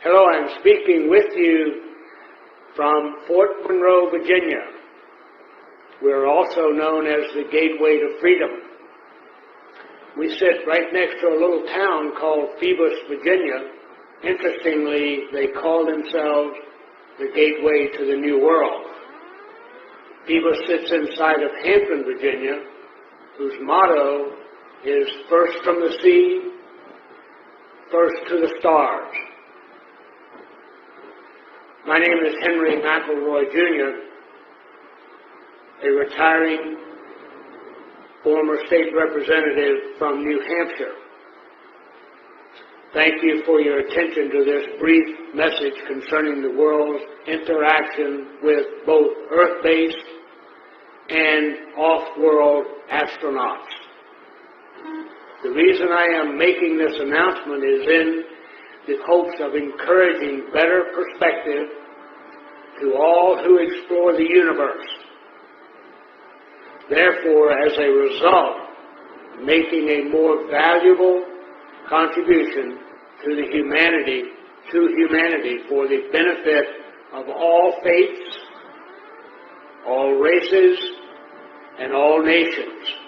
Hello, I'm speaking with you from Fort Monroe, Virginia. We're also known as the Gateway to Freedom. We sit right next to a little town called Phoebus, Virginia. Interestingly, they call themselves the Gateway to the New World. Phoebus sits inside of Hampton, Virginia, whose motto is first from the sea, first to the stars. My name is Henry McElroy, Jr., a retiring former state representative from New Hampshire. Thank you for your attention to this brief message concerning the world's interaction with both Earth-based and off-world astronauts. The reason I am making this announcement is in the hopes of encouraging better perspective to all who explore the universe. Therefore, as a result, making a more valuable contribution to humanity for the benefit of all faiths, all races, and all nations.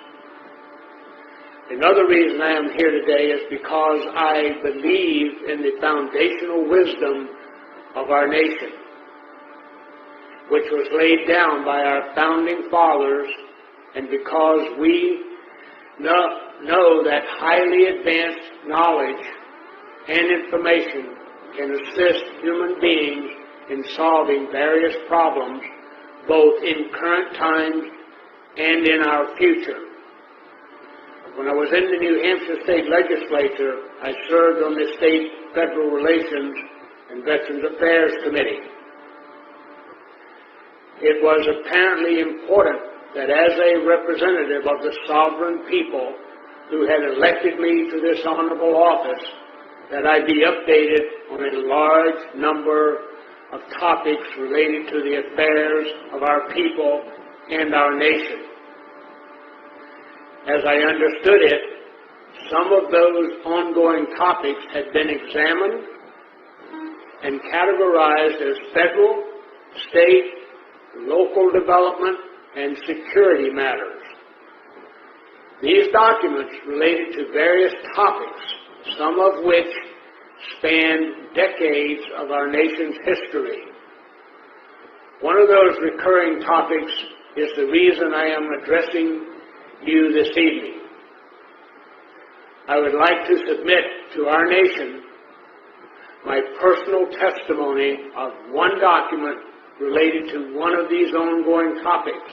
Another reason I am here today is because I believe in the foundational wisdom of our nation, which was laid down by our founding fathers, and because we know that highly advanced knowledge and information can assist human beings in solving various problems, both in current times and in our future. When I was in the New Hampshire State Legislature, I served on the State Federal Relations and Veterans Affairs Committee. It was apparently important that as a representative of the sovereign people who had elected me to this honorable office, that I be updated on a large number of topics related to the affairs of our people and our nation. As I understood it, some of those ongoing topics had been examined and categorized as federal, state, local development, and security matters. These documents related to various topics, some of which span decades of our nation's history. One of those recurring topics is the reason I am addressing you this evening. I would like to submit to our nation my personal testimony of one document related to one of these ongoing topics,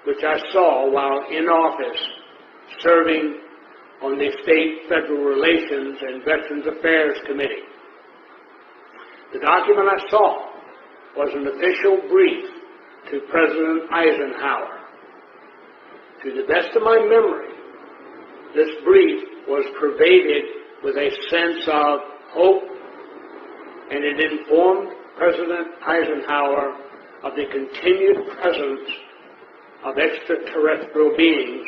which I saw while in office serving on the State Federal Relations and Veterans Affairs Committee. The document I saw was an official brief to President Eisenhower. To the best of my memory, this brief was pervaded with a sense of hope, and it informed President Eisenhower of the continued presence of extraterrestrial beings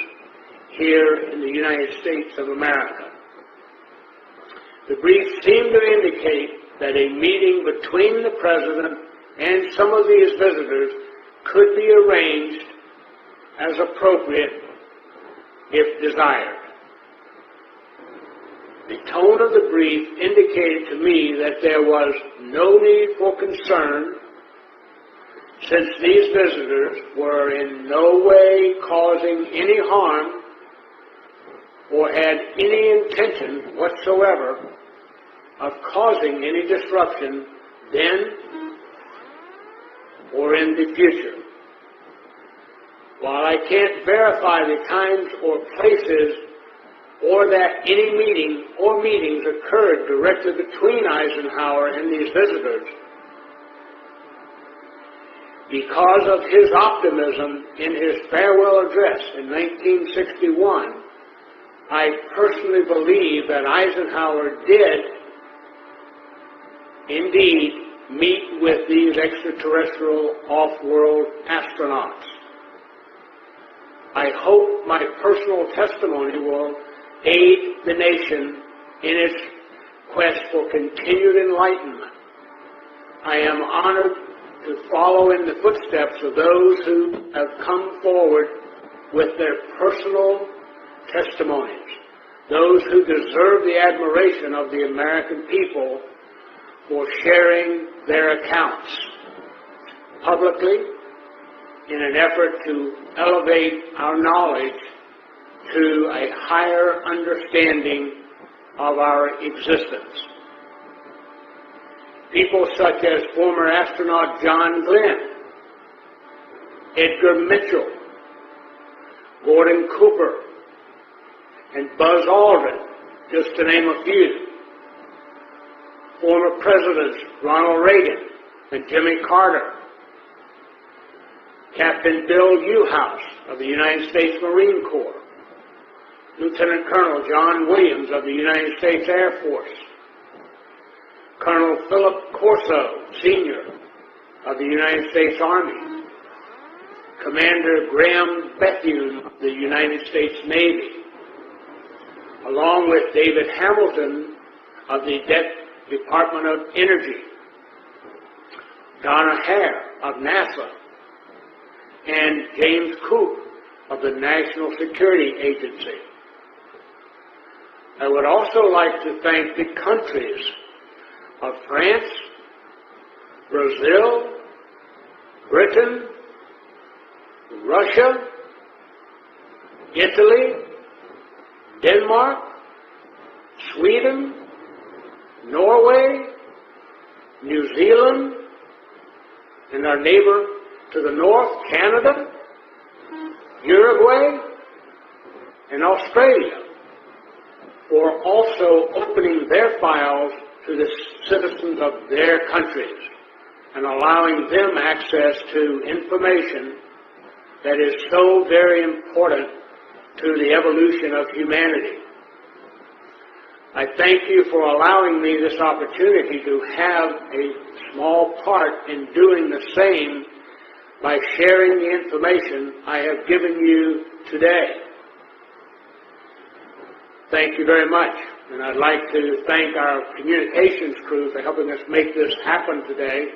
here in the United States of America. The brief seemed to indicate that a meeting between the President and some of these visitors could be arranged as appropriate if desired. The tone of the brief indicated to me that there was no need for concern, since these visitors were in no way causing any harm or had any intention whatsoever of causing any disruption then or in the future. While I can't verify the times or places or that any meeting or meetings occurred directly between Eisenhower and these visitors, because of his optimism in his farewell address in 1961, I personally believe that Eisenhower did indeed meet with these extraterrestrial off-world astronauts. I hope my personal testimony will aid the nation in its quest for continued enlightenment. I am honored to follow in the footsteps of those who have come forward with their personal testimonies, those who deserve the admiration of the American people for sharing their accounts publicly in an effort to elevate our knowledge to a higher understanding of our existence. People such as former astronaut John Glenn, Edgar Mitchell, Gordon Cooper, and Buzz Aldrin, just to name a few. Former Presidents Ronald Reagan and Jimmy Carter. Captain Bill Newhouse of the United States Marine Corps. Lieutenant Colonel John Williams of the United States Air Force. Colonel Philip Corso, Sr. of the United States Army. Commander Graham Bethune of the United States Navy, along with David Hamilton of the Department of Energy, Donna Hare of NASA, and James Coop of the National Security Agency. I would also like to thank the countries of France, Brazil, Britain, Russia, Italy, Denmark, Sweden, Norway, New Zealand, and our neighbor to the north, Canada, Uruguay, and Australia, for also opening their files to the citizens of their countries and allowing them access to information that is so very important to the evolution of humanity. I thank you for allowing me this opportunity to have a small part in doing the same by sharing the information I have given you today. Thank you very much. And I'd like to thank our communications crew for helping us make this happen today.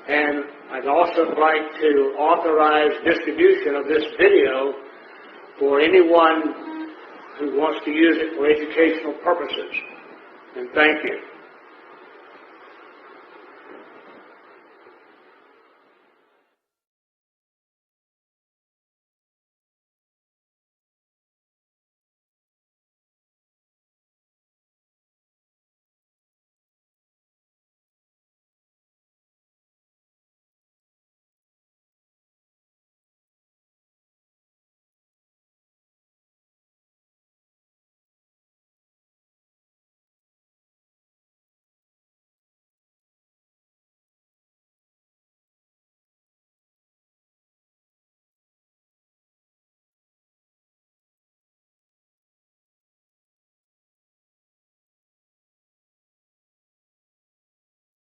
And I'd also like to authorize distribution of this video for anyone who wants to use it for educational purposes. And thank you.